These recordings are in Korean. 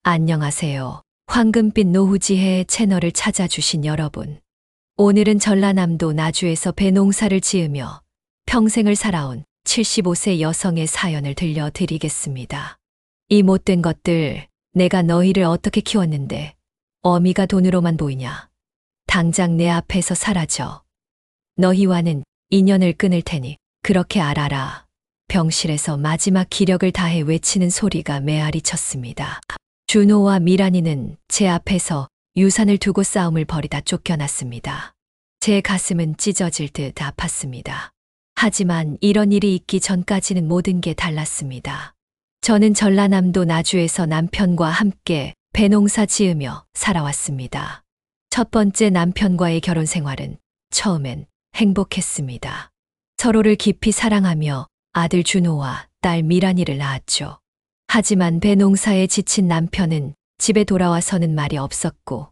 안녕하세요. 황금빛 노후지혜 채널을 찾아주신 여러분. 오늘은 전라남도 나주에서 배농사를 지으며 평생을 살아온 75세 여성의 사연을 들려드리겠습니다. 이 못된 것들, 내가 너희를 어떻게 키웠는데 어미가 돈으로만 보이냐. 당장 내 앞에서 사라져. 너희와는 인연을 끊을 테니 그렇게 알아라. 병실에서 마지막 기력을 다해 외치는 소리가 메아리 쳤습니다. 준호와 미란이는 제 앞에서 유산을 두고 싸움을 벌이다 쫓겨났습니다. 제 가슴은 찢어질 듯 아팠습니다. 하지만 이런 일이 있기 전까지는 모든 게 달랐습니다. 저는 전라남도 나주에서 남편과 함께 배농사 지으며 살아왔습니다. 첫 번째 남편과의 결혼 생활은 처음엔 행복했습니다. 서로를 깊이 사랑하며 아들 준호와 딸 미란이를 낳았죠. 하지만 배농사에 지친 남편은 집에 돌아와서는 말이 없었고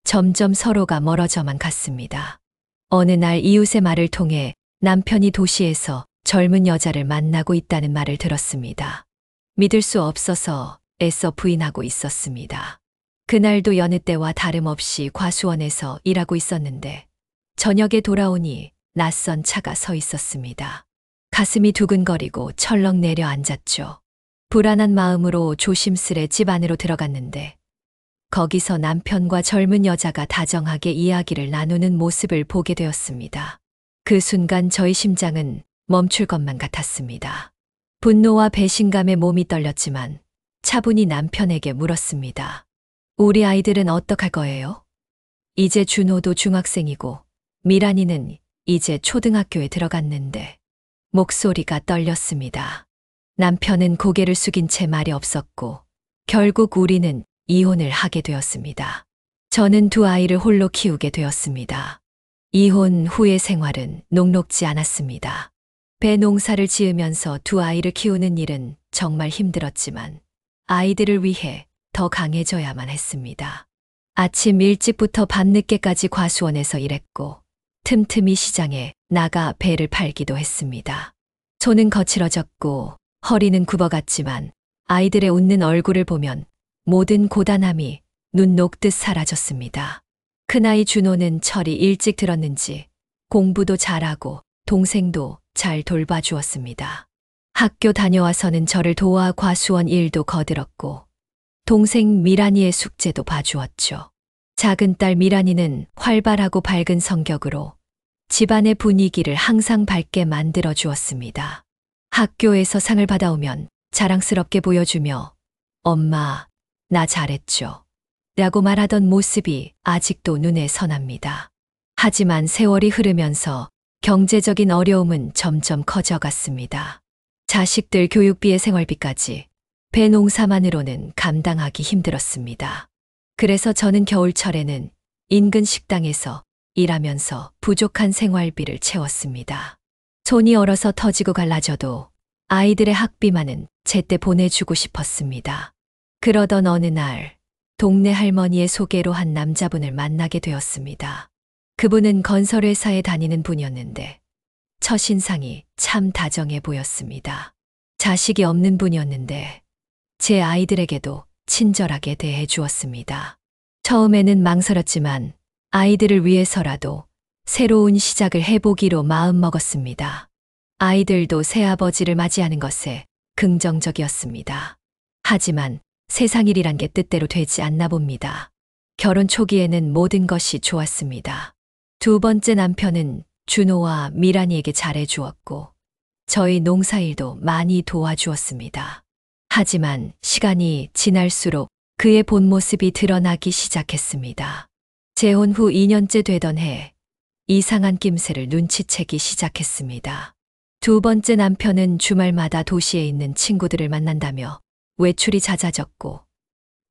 점점 서로가 멀어져만 갔습니다. 어느 날 이웃의 말을 통해 남편이 도시에서 젊은 여자를 만나고 있다는 말을 들었습니다. 믿을 수 없어서 애써 부인하고 있었습니다. 그날도 여느 때와 다름없이 과수원에서 일하고 있었는데 저녁에 돌아오니 낯선 차가 서 있었습니다. 가슴이 두근거리고 철렁 내려앉았죠. 불안한 마음으로 조심스레 집 안으로 들어갔는데 거기서 남편과 젊은 여자가 다정하게 이야기를 나누는 모습을 보게 되었습니다. 그 순간 저희 심장은 멈출 것만 같았습니다. 분노와 배신감에 몸이 떨렸지만 차분히 남편에게 물었습니다. 우리 아이들은 어떡할 거예요? 이제 준호도 중학생이고 미란이는 이제 초등학교에 들어갔는데 목소리가 떨렸습니다. 남편은 고개를 숙인 채 말이 없었고 결국 우리는 이혼을 하게 되었습니다. 저는 두 아이를 홀로 키우게 되었습니다. 이혼 후의 생활은 녹록지 않았습니다. 배농사를 지으면서 두 아이를 키우는 일은 정말 힘들었지만 아이들을 위해 더 강해져야만 했습니다. 아침 일찍부터 밤늦게까지 과수원에서 일했고 틈틈이 시장에 나가 배를 팔기도 했습니다. 손은 거칠어졌고 허리는 굽어갔지만 아이들의 웃는 얼굴을 보면 모든 고단함이 눈 녹듯 사라졌습니다. 큰아이 준호는 철이 일찍 들었는지 공부도 잘하고 동생도 잘 돌봐주었습니다. 학교 다녀와서는 저를 도와 과수원 일도 거들었고 동생 미란이의 숙제도 봐주었죠. 작은 딸 미란이는 활발하고 밝은 성격으로 집안의 분위기를 항상 밝게 만들어 주었습니다. 학교에서 상을 받아오면 자랑스럽게 보여주며 엄마, 나 잘했죠. 라고 말하던 모습이 아직도 눈에 선합니다. 하지만 세월이 흐르면서 경제적인 어려움은 점점 커져갔습니다. 자식들 교육비에 생활비까지 배농사만으로는 감당하기 힘들었습니다. 그래서 저는 겨울철에는 인근 식당에서 일하면서 부족한 생활비를 채웠습니다. 손이 얼어서 터지고 갈라져도 아이들의 학비만은 제때 보내주고 싶었습니다. 그러던 어느 날 동네 할머니의 소개로 한 남자분을 만나게 되었습니다. 그분은 건설회사에 다니는 분이었는데 첫인상이 참 다정해 보였습니다. 자식이 없는 분이었는데 제 아이들에게도 친절하게 대해 주었습니다. 처음에는 망설였지만 아이들을 위해서라도 새로운 시작을 해보기로 마음먹었습니다. 아이들도 새아버지를 맞이하는 것에 긍정적이었습니다. 하지만 세상 일이란 게 뜻대로 되지 않나 봅니다. 결혼 초기에는 모든 것이 좋았습니다. 두 번째 남편은 준호와 미란이에게 잘해주었고 저희 농사일도 많이 도와주었습니다. 하지만 시간이 지날수록 그의 본 모습이 드러나기 시작했습니다. 재혼 후 2년째 되던 해 이상한 낌새를 눈치채기 시작했습니다. 두 번째 남편은 주말마다 도시에 있는 친구들을 만난다며 외출이 잦아졌고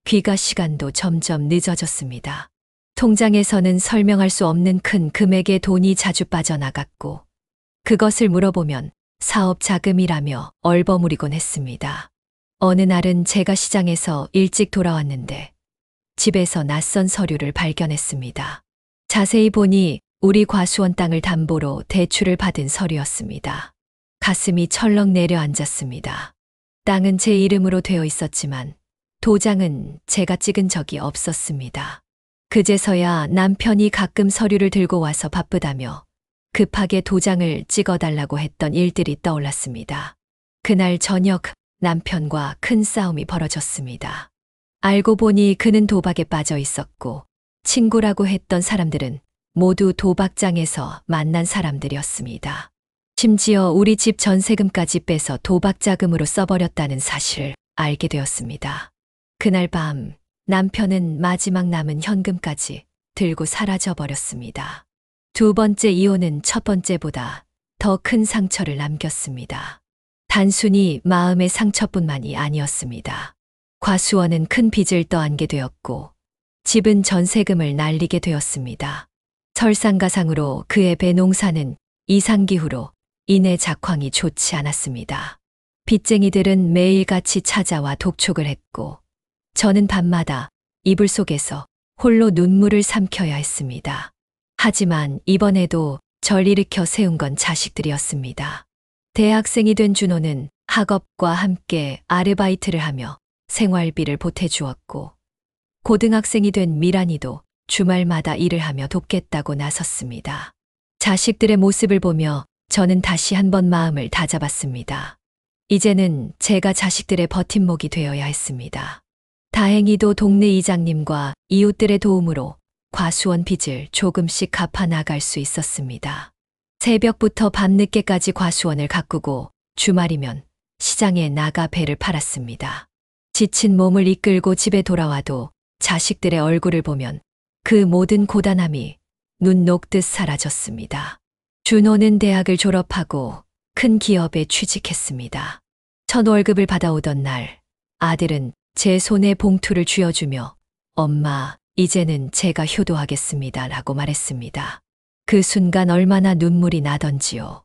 귀가 시간도 점점 늦어졌습니다. 통장에서는 설명할 수 없는 큰 금액의 돈이 자주 빠져나갔고 그것을 물어보면 사업 자금이라며 얼버무리곤 했습니다. 어느 날은 제가 시장에서 일찍 돌아왔는데 집에서 낯선 서류를 발견했습니다. 자세히 보니 우리 과수원 땅을 담보로 대출을 받은 서류였습니다. 가슴이 철렁 내려앉았습니다. 땅은 제 이름으로 되어 있었지만 도장은 제가 찍은 적이 없었습니다. 그제서야 남편이 가끔 서류를 들고 와서 바쁘다며 급하게 도장을 찍어달라고 했던 일들이 떠올랐습니다. 그날 저녁 남편과 큰 싸움이 벌어졌습니다. 알고 보니 그는 도박에 빠져 있었고 친구라고 했던 사람들은 모두 도박장에서 만난 사람들이었습니다. 심지어 우리 집 전세금까지 빼서 도박 자금으로 써버렸다는 사실을 알게 되었습니다. 그날 밤 남편은 마지막 남은 현금까지 들고 사라져 버렸습니다. 두 번째 이혼은 첫 번째보다 더 큰 상처를 남겼습니다. 단순히 마음의 상처뿐만이 아니었습니다. 과수원은 큰 빚을 떠안게 되었고 집은 전세금을 날리게 되었습니다. 설상가상으로 그의 배농사는 이상기후로 인해 작황이 좋지 않았습니다. 빚쟁이들은 매일같이 찾아와 독촉을 했고 저는 밤마다 이불 속에서 홀로 눈물을 삼켜야 했습니다. 하지만 이번에도 절 일으켜 세운 건 자식들이었습니다. 대학생이 된 준호는 학업과 함께 아르바이트를 하며 생활비를 보태주었고 고등학생이 된 미란이도 주말마다 일을 하며 돕겠다고 나섰습니다. 자식들의 모습을 보며 저는 다시 한번 마음을 다잡았습니다. 이제는 제가 자식들의 버팀목이 되어야 했습니다. 다행히도 동네 이장님과 이웃들의 도움으로 과수원 빚을 조금씩 갚아 나갈 수 있었습니다. 새벽부터 밤늦게까지 과수원을 가꾸고 주말이면 시장에 나가 배를 팔았습니다. 지친 몸을 이끌고 집에 돌아와도 자식들의 얼굴을 보면 그 모든 고단함이 눈 녹듯 사라졌습니다. 준호는 대학을 졸업하고 큰 기업에 취직했습니다. 첫 월급을 받아오던 날 아들은 제 손에 봉투를 쥐어주며 엄마, 이제는 제가 효도하겠습니다 라고 말했습니다. 그 순간 얼마나 눈물이 나던지요.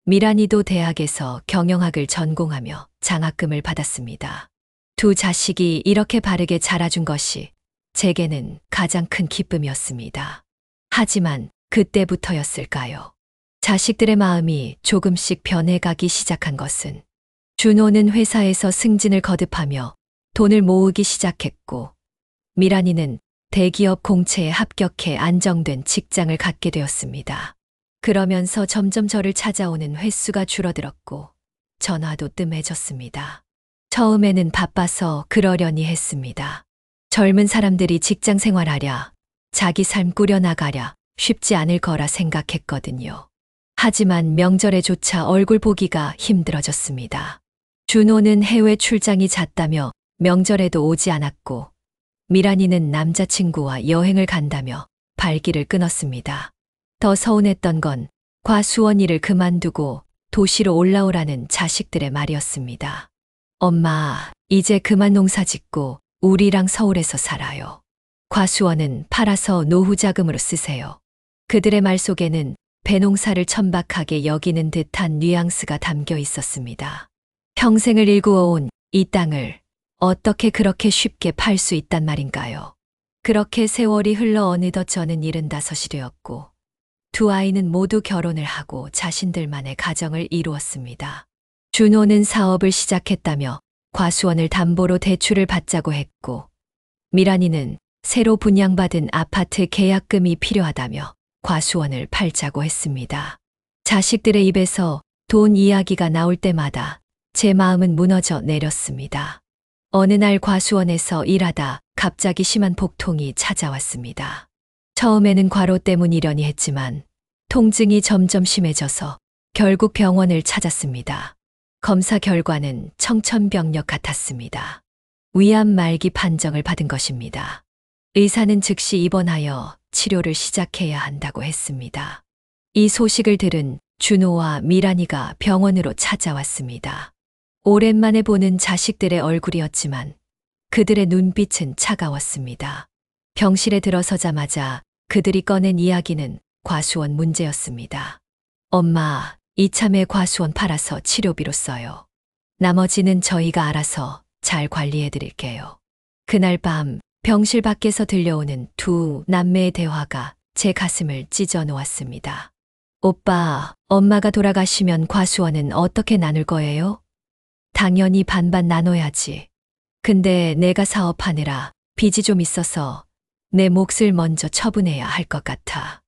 미란이도 대학에서 경영학을 전공하며 장학금을 받았습니다. 두 자식이 이렇게 바르게 자라준 것이 제게는 가장 큰 기쁨이었습니다. 하지만 그때부터였을까요? 자식들의 마음이 조금씩 변해가기 시작한 것은 준호는 회사에서 승진을 거듭하며 돈을 모으기 시작했고 미란이는 대기업 공채에 합격해 안정된 직장을 갖게 되었습니다. 그러면서 점점 저를 찾아오는 횟수가 줄어들었고 전화도 뜸해졌습니다. 처음에는 바빠서 그러려니 했습니다. 젊은 사람들이 직장 생활하랴, 자기 삶 꾸려나가랴 쉽지 않을 거라 생각했거든요. 하지만 명절에조차 얼굴 보기가 힘들어졌습니다. 준호는 해외 출장이 잦다며 명절에도 오지 않았고 미란이는 남자친구와 여행을 간다며 발길을 끊었습니다. 더 서운했던 건 과수원 일을 그만두고 도시로 올라오라는 자식들의 말이었습니다. 엄마, 이제 그만 농사 짓고 우리랑 서울에서 살아요. 과수원은 팔아서 노후 자금으로 쓰세요. 그들의 말 속에는 배농사를 천박하게 여기는 듯한 뉘앙스가 담겨 있었습니다. 평생을 일구어온 이 땅을 어떻게 그렇게 쉽게 팔 수 있단 말인가요? 그렇게 세월이 흘러 어느덧 저는 75이 되었고 두 아이는 모두 결혼을 하고 자신들만의 가정을 이루었습니다. 준호는 사업을 시작했다며 과수원을 담보로 대출을 받자고 했고 미란이는 새로 분양받은 아파트 계약금이 필요하다며 과수원을 팔자고 했습니다. 자식들의 입에서 돈 이야기가 나올 때마다 제 마음은 무너져 내렸습니다. 어느 날 과수원에서 일하다 갑자기 심한 복통이 찾아왔습니다. 처음에는 과로 때문이려니 했지만 통증이 점점 심해져서 결국 병원을 찾았습니다. 검사 결과는 청천벽력 같았습니다. 위암 말기 판정을 받은 것입니다. 의사는 즉시 입원하여 치료를 시작해야 한다고 했습니다. 이 소식을 들은 준호와 미란이가 병원으로 찾아왔습니다. 오랜만에 보는 자식들의 얼굴이었지만 그들의 눈빛은 차가웠습니다. 병실에 들어서자마자 그들이 꺼낸 이야기는 과수원 문제였습니다. 엄마, 이참에 과수원 팔아서 치료비로 써요. 나머지는 저희가 알아서 잘 관리해 드릴게요. 그날 밤 병실 밖에서 들려오는 두 남매의 대화가 제 가슴을 찢어 놓았습니다. 오빠, 엄마가 돌아가시면 과수원은 어떻게 나눌 거예요? 당연히 반반 나눠야지. 근데 내가 사업하느라 빚이 좀 있어서 내 몫을 먼저 처분해야 할 것 같아.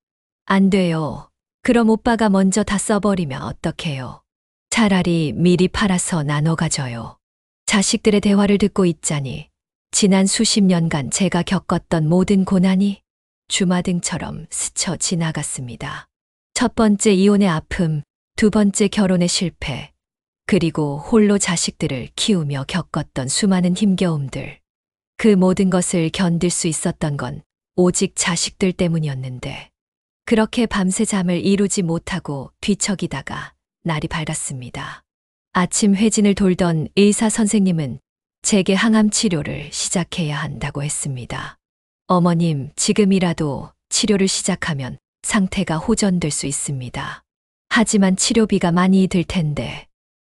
안 돼요. 그럼 오빠가 먼저 다 써버리면 어떡해요? 차라리 미리 팔아서 나눠 가져요. 자식들의 대화를 듣고 있자니 지난 수십 년간 제가 겪었던 모든 고난이 주마등처럼 스쳐 지나갔습니다. 첫 번째 이혼의 아픔, 두 번째 결혼의 실패, 그리고 홀로 자식들을 키우며 겪었던 수많은 힘겨움들. 그 모든 것을 견딜 수 있었던 건 오직 자식들 때문이었는데, 그렇게 밤새 잠을 이루지 못하고 뒤척이다가 날이 밝았습니다. 아침 회진을 돌던 의사 선생님은 제게 항암 치료를 시작해야 한다고 했습니다. 어머님, 지금이라도 치료를 시작하면 상태가 호전될 수 있습니다. 하지만 치료비가 많이 들 텐데.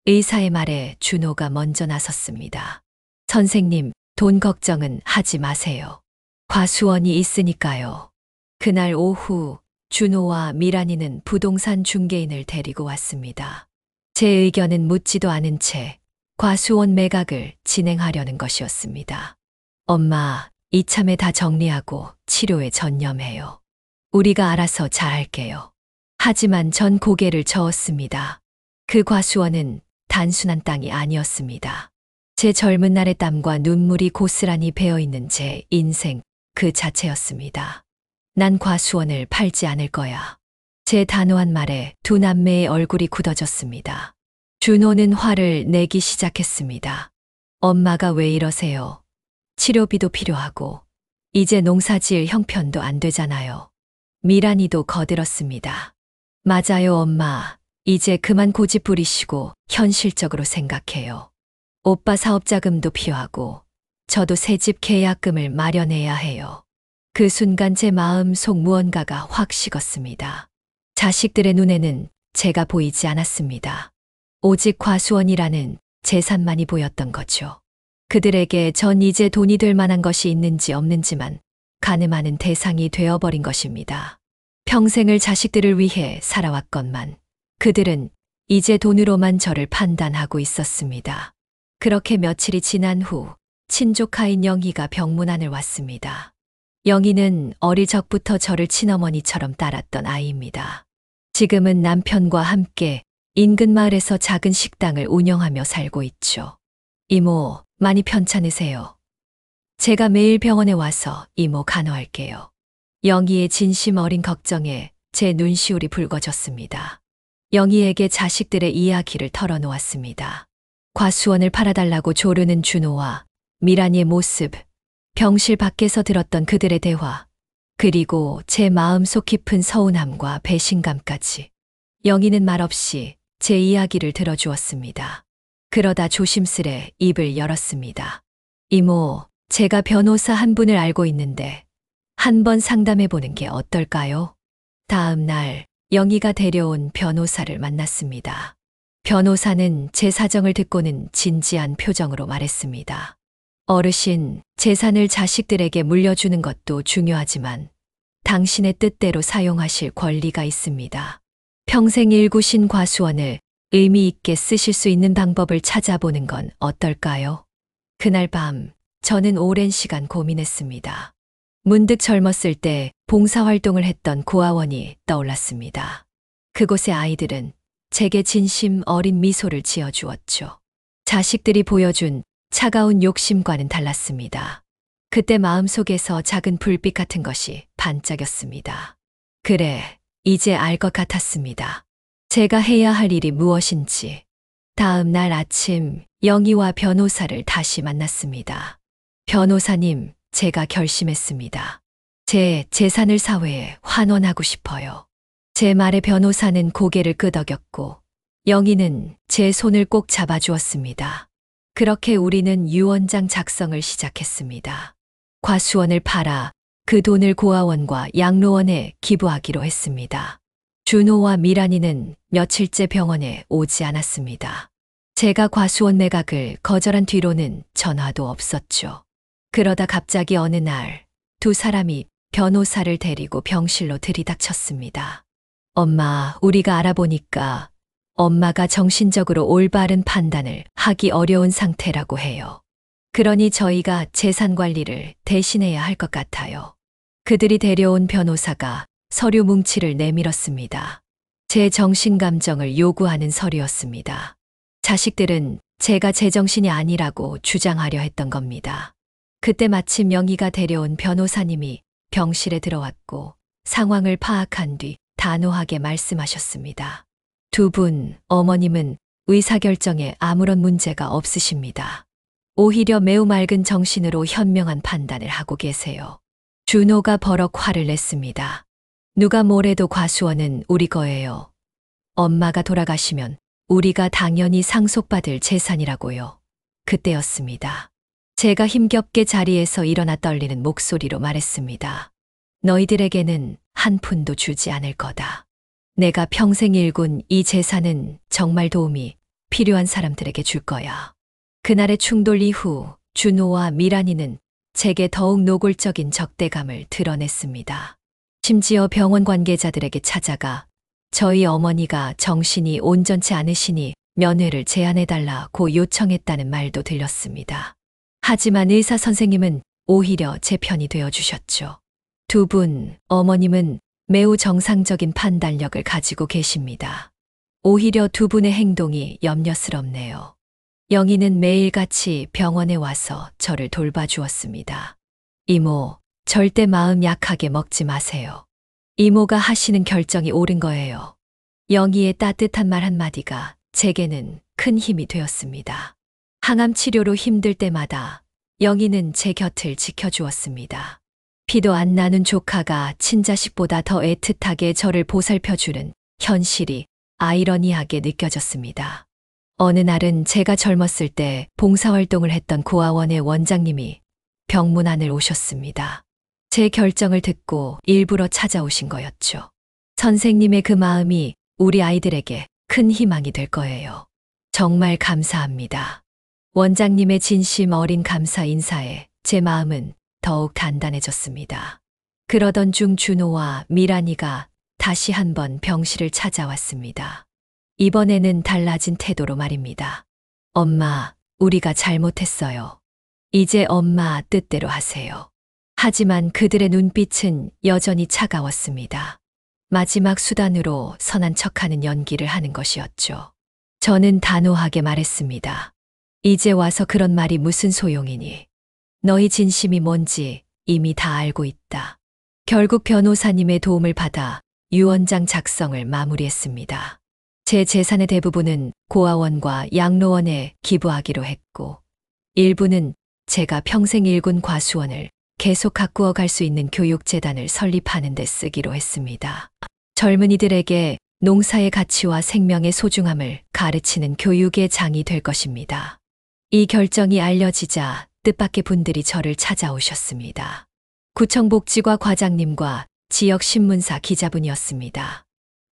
의사의 말에 준호가 먼저 나섰습니다. 선생님, 돈 걱정은 하지 마세요. 과수원이 있으니까요. 그날 오후 준호와 미란이는 부동산 중개인을 데리고 왔습니다. 제 의견은 묻지도 않은 채 과수원 매각을 진행하려는 것이었습니다. 엄마, 이참에 다 정리하고 치료에 전념해요. 우리가 알아서 잘할게요. 하지만 전 고개를 저었습니다. 그 과수원은 단순한 땅이 아니었습니다. 제 젊은 날의 땀과 눈물이 고스란히 배어있는 제 인생 그 자체였습니다. 난 과수원을 팔지 않을 거야. 제 단호한 말에 두 남매의 얼굴이 굳어졌습니다. 준호는 화를 내기 시작했습니다. 엄마가 왜 이러세요? 치료비도 필요하고 이제 농사지을 형편도 안 되잖아요. 미란이도 거들었습니다. 맞아요, 엄마. 이제 그만 고집 부리시고 현실적으로 생각해요. 오빠 사업 자금도 필요하고 저도 새집 계약금을 마련해야 해요. 그 순간 제 마음 속 무언가가 확 식었습니다. 자식들의 눈에는 제가 보이지 않았습니다. 오직 과수원이라는 재산만이 보였던 거죠. 그들에게 전 이제 돈이 될 만한 것이 있는지 없는지만 가늠하는 대상이 되어버린 것입니다. 평생을 자식들을 위해 살아왔건만 그들은 이제 돈으로만 저를 판단하고 있었습니다. 그렇게 며칠이 지난 후 친조카인 영희가 병문안을 왔습니다. 영희는 어릴 적부터 저를 친어머니처럼 따랐던 아이입니다. 지금은 남편과 함께 인근 마을에서 작은 식당을 운영하며 살고 있죠. 이모, 많이 편찮으세요? 제가 매일 병원에 와서 이모 간호할게요. 영희의 진심 어린 걱정에 제 눈시울이 붉어졌습니다. 영희에게 자식들의 이야기를 털어놓았습니다. 과수원을 팔아달라고 조르는 준호와 미란이의 모습, 병실 밖에서 들었던 그들의 대화, 그리고 제 마음속 깊은 서운함과 배신감까지. 영희는 말없이 제 이야기를 들어주었습니다. 그러다 조심스레 입을 열었습니다. 이모, 제가 변호사 한 분을 알고 있는데 한번 상담해보는 게 어떨까요? 다음 날 영희가 데려온 변호사를 만났습니다. 변호사는 제 사정을 듣고는 진지한 표정으로 말했습니다. 어르신, 재산을 자식들에게 물려주는 것도 중요하지만 당신의 뜻대로 사용하실 권리가 있습니다. 평생 일구신 과수원을 의미 있게 쓰실 수 있는 방법을 찾아보는 건 어떨까요? 그날 밤 저는 오랜 시간 고민했습니다. 문득 젊었을 때 봉사활동을 했던 고아원이 떠올랐습니다. 그곳의 아이들은 제게 진심 어린 미소를 지어주었죠. 자식들이 보여준 차가운 욕심과는 달랐습니다. 그때 마음속에서 작은 불빛 같은 것이 반짝였습니다. 그래, 이제 알 것 같았습니다. 제가 해야 할 일이 무엇인지. 다음 날 아침 영희와 변호사를 다시 만났습니다. 변호사님, 제가 결심했습니다. 제 재산을 사회에 환원하고 싶어요. 제 말에 변호사는 고개를 끄덕였고 영희는 제 손을 꼭 잡아주었습니다. 그렇게 우리는 유언장 작성을 시작했습니다. 과수원을 팔아 그 돈을 고아원과 양로원에 기부하기로 했습니다. 준호와 미란이는 며칠째 병원에 오지 않았습니다. 제가 과수원 매각을 거절한 뒤로는 전화도 없었죠. 그러다 갑자기 어느 날 두 사람이 변호사를 데리고 병실로 들이닥쳤습니다. 엄마, 우리가 알아보니까 엄마가 정신적으로 올바른 판단을 하기 어려운 상태라고 해요. 그러니 저희가 재산 관리를 대신해야 할 것 같아요. 그들이 데려온 변호사가 서류 뭉치를 내밀었습니다. 제 정신감정을 요구하는 서류였습니다. 자식들은 제가 제정신이 아니라고 주장하려 했던 겁니다. 그때 마침 영희가 데려온 변호사님이 병실에 들어왔고 상황을 파악한 뒤 단호하게 말씀하셨습니다. 두 분, 어머님은 의사결정에 아무런 문제가 없으십니다. 오히려 매우 맑은 정신으로 현명한 판단을 하고 계세요. 준호가 버럭 화를 냈습니다. 누가 뭐래도 과수원은 우리 거예요. 엄마가 돌아가시면 우리가 당연히 상속받을 재산이라고요. 그때였습니다. 제가 힘겹게 자리에서 일어나 떨리는 목소리로 말했습니다. 너희들에게는 한 푼도 주지 않을 거다. 내가 평생 일군 이 재산은 정말 도움이 필요한 사람들에게 줄 거야. 그날의 충돌 이후 준호와 미란이는 제게 더욱 노골적인 적대감을 드러냈습니다. 심지어 병원 관계자들에게 찾아가 저희 어머니가 정신이 온전치 않으시니 면회를 제안해달라고 요청했다는 말도 들렸습니다. 하지만 의사 선생님은 오히려 제 편이 되어주셨죠. 두 분, 어머님은 매우 정상적인 판단력을 가지고 계십니다. 오히려 두 분의 행동이 염려스럽네요. 영희는 매일같이 병원에 와서 저를 돌봐주었습니다. 이모, 절대 마음 약하게 먹지 마세요. 이모가 하시는 결정이 옳은 거예요. 영희의 따뜻한 말 한마디가 제게는 큰 힘이 되었습니다. 항암 치료로 힘들 때마다 영희는 제 곁을 지켜주었습니다. 피도 안 나는 조카가 친자식보다 더 애틋하게 저를 보살펴주는 현실이 아이러니하게 느껴졌습니다. 어느 날은 제가 젊었을 때 봉사활동을 했던 고아원의 원장님이 병문안을 오셨습니다. 제 결정을 듣고 일부러 찾아오신 거였죠. 선생님의 그 마음이 우리 아이들에게 큰 희망이 될 거예요. 정말 감사합니다. 원장님의 진심 어린 감사 인사에 제 마음은 더욱 단단해졌습니다. 그러던 중 준호와 미란이가 다시 한번 병실을 찾아왔습니다. 이번에는 달라진 태도로 말입니다. 엄마, 우리가 잘못했어요. 이제 엄마 뜻대로 하세요. 하지만 그들의 눈빛은 여전히 차가웠습니다. 마지막 수단으로 선한 척하는 연기를 하는 것이었죠. 저는 단호하게 말했습니다. 이제 와서 그런 말이 무슨 소용이니? 너희 진심이 뭔지 이미 다 알고 있다. 결국 변호사님의 도움을 받아 유언장 작성을 마무리했습니다. 제 재산의 대부분은 고아원과 양로원에 기부하기로 했고, 일부는 제가 평생 일군 과수원을 계속 가꾸어 갈 수 있는 교육재단을 설립하는 데 쓰기로 했습니다. 젊은이들에게 농사의 가치와 생명의 소중함을 가르치는 교육의 장이 될 것입니다. 이 결정이 알려지자 뜻밖의 분들이 저를 찾아오셨습니다. 구청복지과 과장님과 지역 신문사 기자분이었습니다.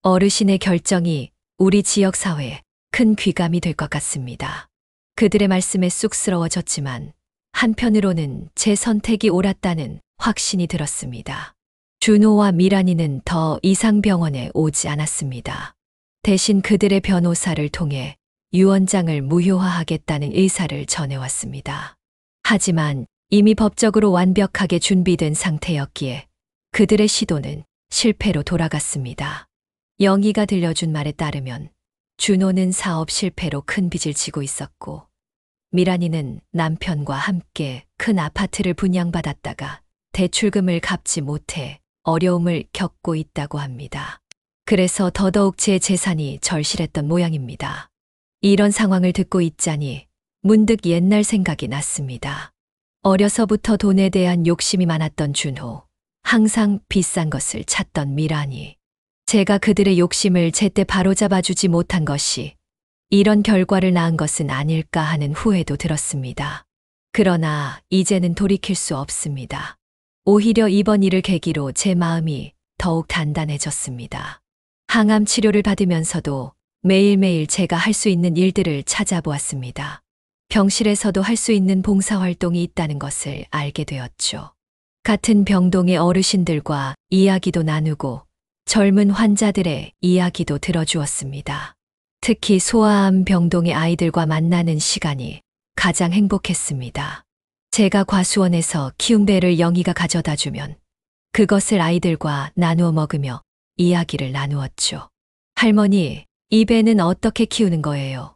어르신의 결정이 우리 지역 사회에 큰 귀감이 될 것 같습니다. 그들의 말씀에 쑥스러워졌지만 한편으로는 제 선택이 옳았다는 확신이 들었습니다. 준호와 미란이는 더 이상 병원에 오지 않았습니다. 대신 그들의 변호사를 통해 유언장을 무효화하겠다는 의사를 전해왔습니다. 하지만 이미 법적으로 완벽하게 준비된 상태였기에 그들의 시도는 실패로 돌아갔습니다. 영희가 들려준 말에 따르면 준호는 사업 실패로 큰 빚을 지고 있었고, 미란이는 남편과 함께 큰 아파트를 분양받았다가 대출금을 갚지 못해 어려움을 겪고 있다고 합니다. 그래서 더더욱 제 재산이 절실했던 모양입니다. 이런 상황을 듣고 있자니 문득 옛날 생각이 났습니다. 어려서부터 돈에 대한 욕심이 많았던 준호, 항상 비싼 것을 찾던 미란이, 제가 그들의 욕심을 제때 바로잡아주지 못한 것이 이런 결과를 낳은 것은 아닐까 하는 후회도 들었습니다. 그러나 이제는 돌이킬 수 없습니다. 오히려 이번 일을 계기로 제 마음이 더욱 단단해졌습니다. 항암 치료를 받으면서도 매일매일 제가 할 수 있는 일들을 찾아보았습니다. 병실에서도 할 수 있는 봉사활동이 있다는 것을 알게 되었죠. 같은 병동의 어르신들과 이야기도 나누고 젊은 환자들의 이야기도 들어주었습니다. 특히 소아암 병동의 아이들과 만나는 시간이 가장 행복했습니다. 제가 과수원에서 키운 배를 영희가 가져다 주면 그것을 아이들과 나누어 먹으며 이야기를 나누었죠. 할머니, 이 배는 어떻게 키우는 거예요?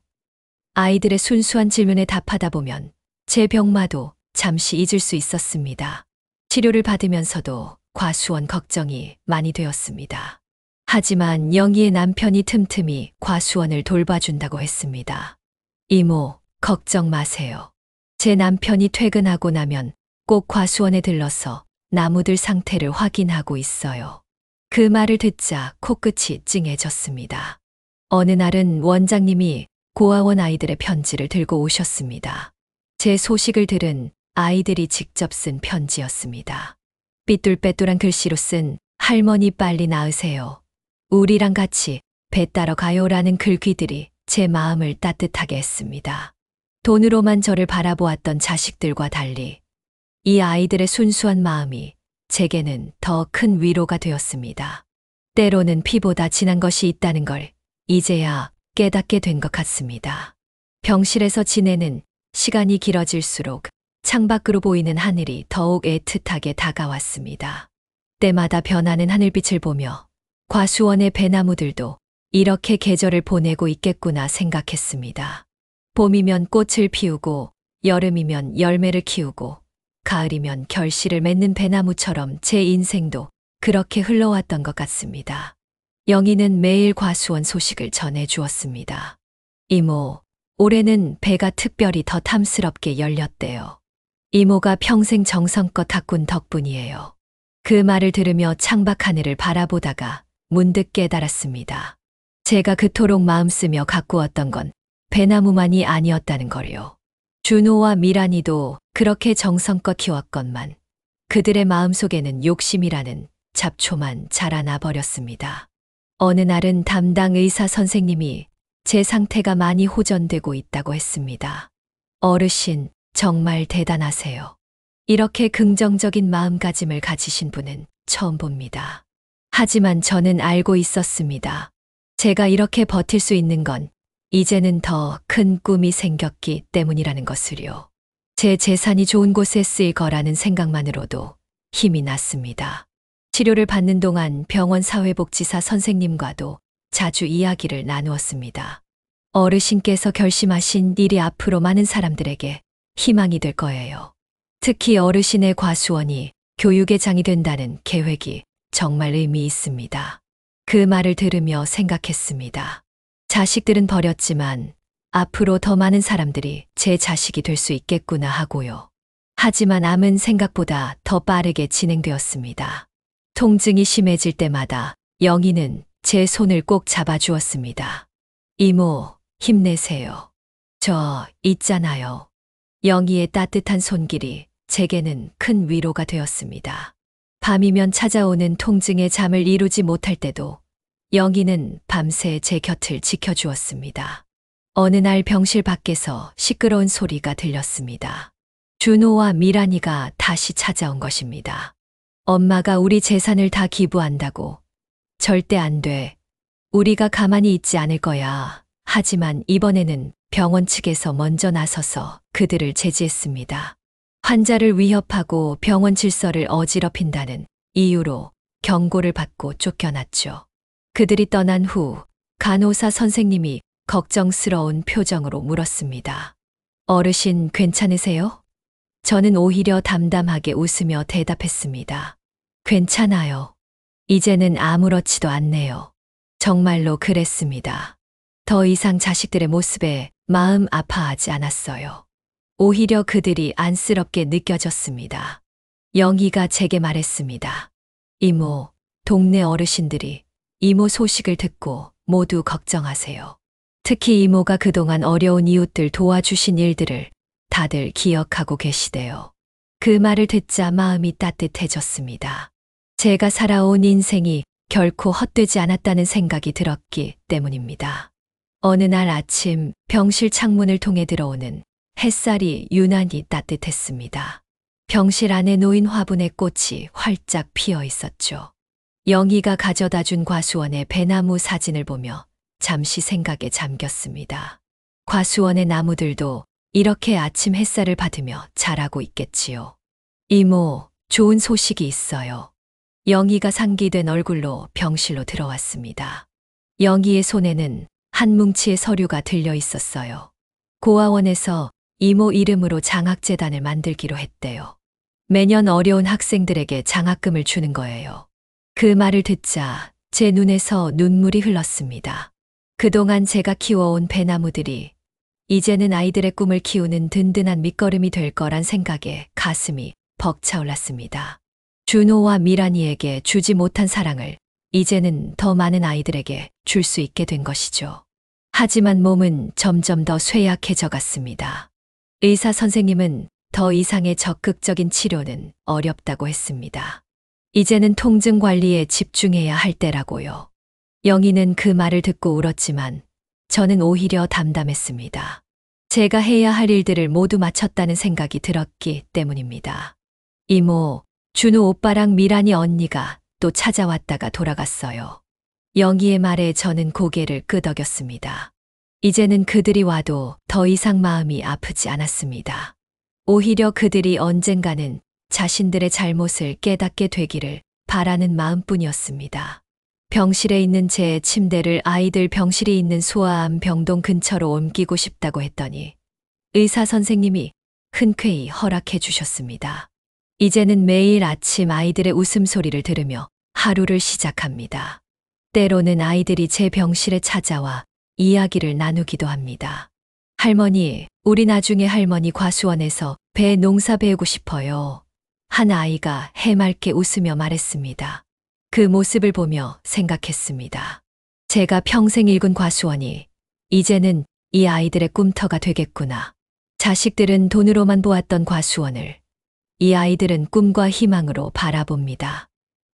아이들의 순수한 질문에 답하다 보면 제 병마도 잠시 잊을 수 있었습니다. 치료를 받으면서도 과수원 걱정이 많이 되었습니다. 하지만 영희의 남편이 틈틈이 과수원을 돌봐준다고 했습니다. 이모, 걱정 마세요. 제 남편이 퇴근하고 나면 꼭 과수원에 들러서 나무들 상태를 확인하고 있어요. 그 말을 듣자 코끝이 찡해졌습니다. 어느 날은 원장님이 고아원 아이들의 편지를 들고 오셨습니다. 제 소식을 들은 아이들이 직접 쓴 편지였습니다. 삐뚤빼뚤한 글씨로 쓴 할머니 빨리 나으세요. 우리랑 같이 배 따러 가요라는 글귀들이 제 마음을 따뜻하게 했습니다. 돈으로만 저를 바라보았던 자식들과 달리 이 아이들의 순수한 마음이 제게는 더 큰 위로가 되었습니다. 때로는 피보다 진한 것이 있다는 걸 이제야 깨닫게 된 것 같습니다. 병실에서 지내는 시간이 길어질수록 창밖으로 보이는 하늘이 더욱 애틋하게 다가왔습니다. 때마다 변하는 하늘빛을 보며 과수원의 배나무들도 이렇게 계절을 보내고 있겠구나 생각했습니다. 봄이면 꽃을 피우고 여름이면 열매를 키우고 가을이면 결실을 맺는 배나무처럼 제 인생도 그렇게 흘러왔던 것 같습니다. 영희는 매일 과수원 소식을 전해 주었습니다. 이모, 올해는 배가 특별히 더 탐스럽게 열렸대요. 이모가 평생 정성껏 가꾼 덕분이에요. 그 말을 들으며 창밖 하늘을 바라보다가 문득 깨달았습니다. 제가 그토록 마음 쓰며 가꾸었던 건 배나무만이 아니었다는 걸요. 준호와 미란이도 그렇게 정성껏 키웠건만 그들의 마음속에는 욕심이라는 잡초만 자라나 버렸습니다. 어느 날은 담당 의사 선생님이 제 상태가 많이 호전되고 있다고 했습니다. 어르신, 정말 대단하세요. 이렇게 긍정적인 마음가짐을 가지신 분은 처음 봅니다. 하지만 저는 알고 있었습니다. 제가 이렇게 버틸 수 있는 건 이제는 더 큰 꿈이 생겼기 때문이라는 것을요. 제 재산이 좋은 곳에 쓰일 거라는 생각만으로도 힘이 났습니다. 치료를 받는 동안 병원 사회복지사 선생님과도 자주 이야기를 나누었습니다. 어르신께서 결심하신 일이 앞으로 많은 사람들에게 희망이 될 거예요. 특히 어르신의 과수원이 교육의 장이 된다는 계획이 정말 의미 있습니다. 그 말을 들으며 생각했습니다. 자식들은 버렸지만 앞으로 더 많은 사람들이 제 자식이 될 수 있겠구나 하고요. 하지만 암은 생각보다 더 빠르게 진행되었습니다. 통증이 심해질 때마다 영희는 제 손을 꼭 잡아주었습니다. 이모, 힘내세요. 저 있잖아요. 영희의 따뜻한 손길이 제게는 큰 위로가 되었습니다. 밤이면 찾아오는 통증에 잠을 이루지 못할 때도 영희는 밤새 제 곁을 지켜주었습니다. 어느 날 병실 밖에서 시끄러운 소리가 들렸습니다. 준호와 미란이가 다시 찾아온 것입니다. 엄마가 우리 재산을 다 기부한다고. 절대 안 돼. 우리가 가만히 있지 않을 거야. 하지만 이번에는 병원 측에서 먼저 나서서 그들을 제지했습니다. 환자를 위협하고 병원 질서를 어지럽힌다는 이유로 경고를 받고 쫓겨났죠. 그들이 떠난 후 간호사 선생님이 걱정스러운 표정으로 물었습니다. 어르신 괜찮으세요? 저는 오히려 담담하게 웃으며 대답했습니다. 괜찮아요. 이제는 아무렇지도 않네요. 정말로 그랬습니다. 더 이상 자식들의 모습에 마음 아파하지 않았어요. 오히려 그들이 안쓰럽게 느껴졌습니다. 영희가 제게 말했습니다. 이모, 동네 어르신들이 이모 소식을 듣고 모두 걱정하세요. 특히 이모가 그동안 어려운 이웃들 도와주신 일들을 다들 기억하고 계시대요. 그 말을 듣자 마음이 따뜻해졌습니다. 제가 살아온 인생이 결코 헛되지 않았다는 생각이 들었기 때문입니다. 어느 날 아침 병실 창문을 통해 들어오는 햇살이 유난히 따뜻했습니다. 병실 안에 놓인 화분의 꽃이 활짝 피어 있었죠. 영희가 가져다 준 과수원의 배나무 사진을 보며 잠시 생각에 잠겼습니다. 과수원의 나무들도 이렇게 아침 햇살을 받으며 자라고 있겠지요. 이모, 좋은 소식이 있어요. 영희가 상기된 얼굴로 병실로 들어왔습니다. 영희의 손에는 한 뭉치의 서류가 들려 있었어요. 고아원에서 이모 이름으로 장학재단을 만들기로 했대요. 매년 어려운 학생들에게 장학금을 주는 거예요. 그 말을 듣자 제 눈에서 눈물이 흘렀습니다. 그동안 제가 키워온 배나무들이 이제는 아이들의 꿈을 키우는 든든한 밑거름이 될 거란 생각에 가슴이 벅차올랐습니다. 준호와 미란이에게 주지 못한 사랑을 이제는 더 많은 아이들에게 줄 수 있게 된 것이죠. 하지만 몸은 점점 더 쇠약해져 갔습니다. 의사 선생님은 더 이상의 적극적인 치료는 어렵다고 했습니다. 이제는 통증 관리에 집중해야 할 때라고요. 영희는 그 말을 듣고 울었지만 저는 오히려 담담했습니다. 제가 해야 할 일들을 모두 마쳤다는 생각이 들었기 때문입니다. 이모, 준호 오빠랑 미란이 언니가 또 찾아왔다가 돌아갔어요. 영희의 말에 저는 고개를 끄덕였습니다. 이제는 그들이 와도 더 이상 마음이 아프지 않았습니다. 오히려 그들이 언젠가는 자신들의 잘못을 깨닫게 되기를 바라는 마음뿐이었습니다. 병실에 있는 제 침대를 아이들 병실이 있는 소아암 병동 근처로 옮기고 싶다고 했더니 의사 선생님이 흔쾌히 허락해 주셨습니다. 이제는 매일 아침 아이들의 웃음소리를 들으며 하루를 시작합니다. 때로는 아이들이 제 병실에 찾아와 이야기를 나누기도 합니다. 할머니, 우리 나중에 할머니 과수원에서 배 농사 배우고 싶어요. 한 아이가 해맑게 웃으며 말했습니다. 그 모습을 보며 생각했습니다. 제가 평생 일군 과수원이 이제는 이 아이들의 꿈터가 되겠구나. 자식들은 돈으로만 보았던 과수원을 이 아이들은 꿈과 희망으로 바라봅니다.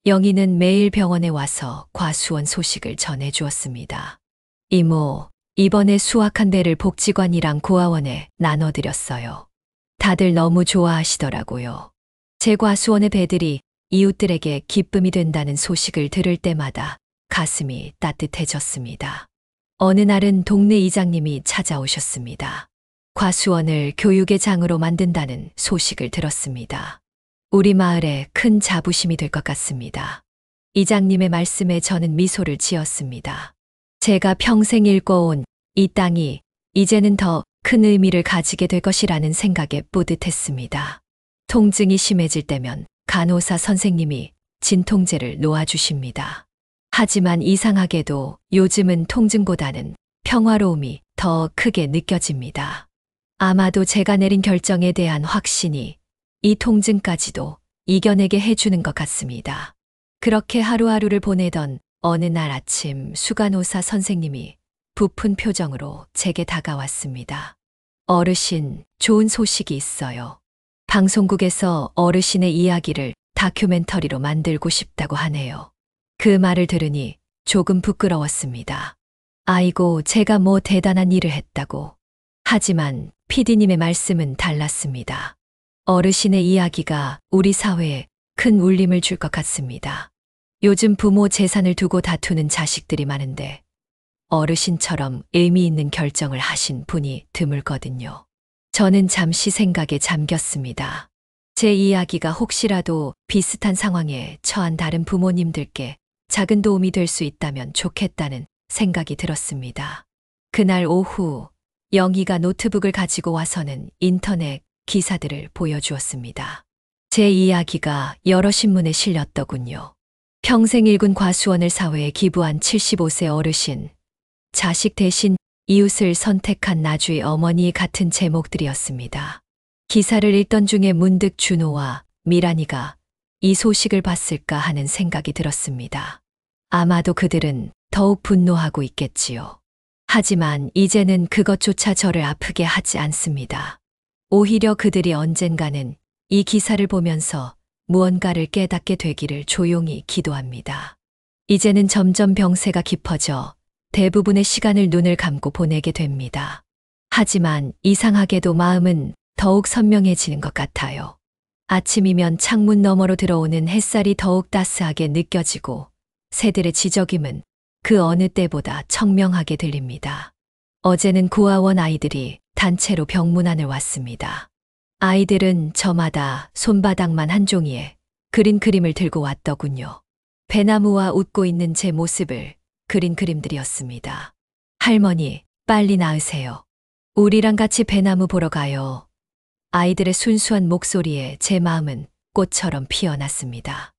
영희는 매일 병원에 와서 과수원 소식을 전해주었습니다. 이모, 이번에 수확한 배를 복지관이랑 고아원에 나눠드렸어요. 다들 너무 좋아하시더라고요. 제 과수원의 배들이 이웃들에게 기쁨이 된다는 소식을 들을 때마다 가슴이 따뜻해졌습니다. 어느 날은 동네 이장님이 찾아오셨습니다. 과수원을 교육의 장으로 만든다는 소식을 들었습니다. 우리 마을에 큰 자부심이 될 것 같습니다. 이장님의 말씀에 저는 미소를 지었습니다. 제가 평생 일궈온 이 땅이 이제는 더 큰 의미를 가지게 될 것이라는 생각에 뿌듯했습니다. 통증이 심해질 때면 간호사 선생님이 진통제를 놓아주십니다. 하지만 이상하게도 요즘은 통증보다는 평화로움이 더 크게 느껴집니다. 아마도 제가 내린 결정에 대한 확신이 이 통증까지도 이겨내게 해주는 것 같습니다. 그렇게 하루하루를 보내던 어느 날 아침 수간호사 선생님이 부푼 표정으로 제게 다가왔습니다. 어르신, 좋은 소식이 있어요. 방송국에서 어르신의 이야기를 다큐멘터리로 만들고 싶다고 하네요. 그 말을 들으니 조금 부끄러웠습니다. 아이고, 제가 뭐 대단한 일을 했다고. 하지만 PD님의 말씀은 달랐습니다. 어르신의 이야기가 우리 사회에 큰 울림을 줄 것 같습니다. 요즘 부모 재산을 두고 다투는 자식들이 많은데 어르신처럼 의미 있는 결정을 하신 분이 드물거든요. 저는 잠시 생각에 잠겼습니다. 제 이야기가 혹시라도 비슷한 상황에 처한 다른 부모님들께 작은 도움이 될 수 있다면 좋겠다는 생각이 들었습니다. 그날 오후 영희가 노트북을 가지고 와서는 인터넷 기사들을 보여주었습니다. 제 이야기가 여러 신문에 실렸더군요. 평생 일군 과수원을 사회에 기부한 75세 어르신, 자식 대신 이웃을 선택한 나주의 어머니 같은 제목들이었습니다. 기사를 읽던 중에 문득 준호와 미란이가 이 소식을 봤을까 하는 생각이 들었습니다. 아마도 그들은 더욱 분노하고 있겠지요. 하지만 이제는 그것조차 저를 아프게 하지 않습니다. 오히려 그들이 언젠가는 이 기사를 보면서 무언가를 깨닫게 되기를 조용히 기도합니다. 이제는 점점 병세가 깊어져 대부분의 시간을 눈을 감고 보내게 됩니다. 하지만 이상하게도 마음은 더욱 선명해지는 것 같아요. 아침이면 창문 너머로 들어오는 햇살이 더욱 따스하게 느껴지고 새들의 지저귀는 그 어느 때보다 청명하게 들립니다. 어제는 고아원 아이들이 단체로 병문안을 왔습니다. 아이들은 저마다 손바닥만 한 종이에 그린 그림을 들고 왔더군요. 배나무와 웃고 있는 제 모습을 그린 그림들이었습니다. 할머니, 빨리 나으세요. 우리랑 같이 배나무 보러 가요. 아이들의 순수한 목소리에 제 마음은 꽃처럼 피어났습니다.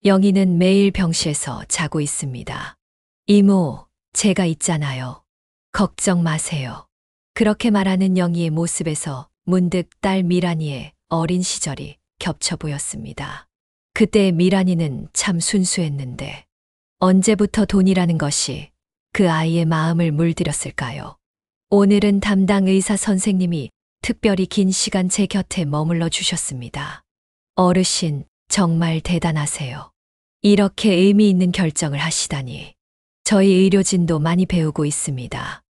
영희는 매일 병실에서 자고 있습니다. 이모, 제가 있잖아요. 걱정 마세요. 그렇게 말하는 영희의 모습에서 문득 딸 미란이의 어린 시절이 겹쳐 보였습니다. 그때 미란이는 참 순수했는데 언제부터 돈이라는 것이 그 아이의 마음을 물들였을까요? 오늘은 담당 의사 선생님이 특별히 긴 시간 제 곁에 머물러 주셨습니다. 어르신, 정말 대단하세요. 이렇게 의미 있는 결정을 하시다니. 저희 의료진도 많이 배우고 있습니다.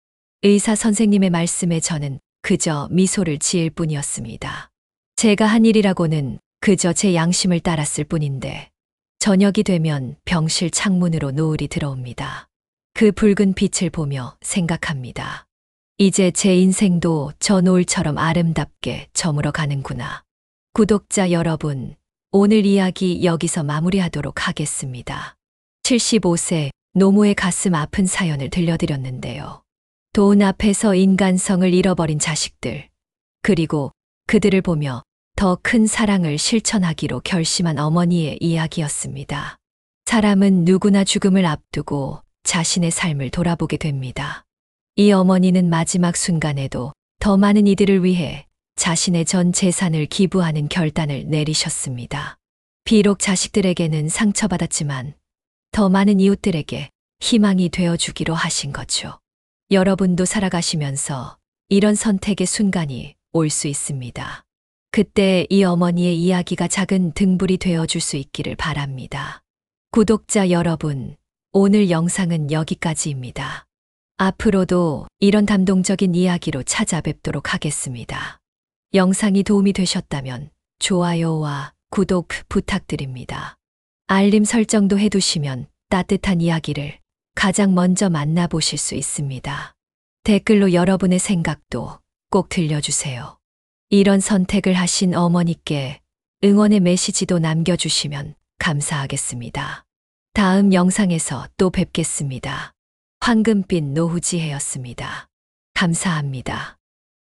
의사 선생님의 말씀에 저는 그저 미소를 지을 뿐이었습니다. 제가 한 일이라고는 그저 제 양심을 따랐을 뿐인데 저녁이 되면 병실 창문으로 노을이 들어옵니다. 그 붉은 빛을 보며 생각합니다. 이제 제 인생도 저 노을처럼 아름답게 저물어 가는구나. 구독자 여러분, 오늘 이야기 여기서 마무리하도록 하겠습니다. 75세 노모의 가슴 아픈 사연을 들려드렸는데요. 돈 앞에서 인간성을 잃어버린 자식들, 그리고 그들을 보며 더 큰 사랑을 실천하기로 결심한 어머니의 이야기였습니다. 사람은 누구나 죽음을 앞두고 자신의 삶을 돌아보게 됩니다. 이 어머니는 마지막 순간에도 더 많은 이들을 위해 자신의 전 재산을 기부하는 결단을 내리셨습니다. 비록 자식들에게는 상처받았지만 더 많은 이웃들에게 희망이 되어주기로 하신 거죠. 여러분도 살아가시면서 이런 선택의 순간이 올 수 있습니다. 그때 이 어머니의 이야기가 작은 등불이 되어줄 수 있기를 바랍니다. 구독자 여러분, 오늘 영상은 여기까지입니다. 앞으로도 이런 감동적인 이야기로 찾아뵙도록 하겠습니다. 영상이 도움이 되셨다면 좋아요와 구독 부탁드립니다. 알림 설정도 해두시면 따뜻한 이야기를 가장 먼저 만나보실 수 있습니다. 댓글로 여러분의 생각도 꼭 들려주세요. 이런 선택을 하신 어머니께 응원의 메시지도 남겨주시면 감사하겠습니다. 다음 영상에서 또 뵙겠습니다. 황금빛 노후지혜였습니다. 감사합니다.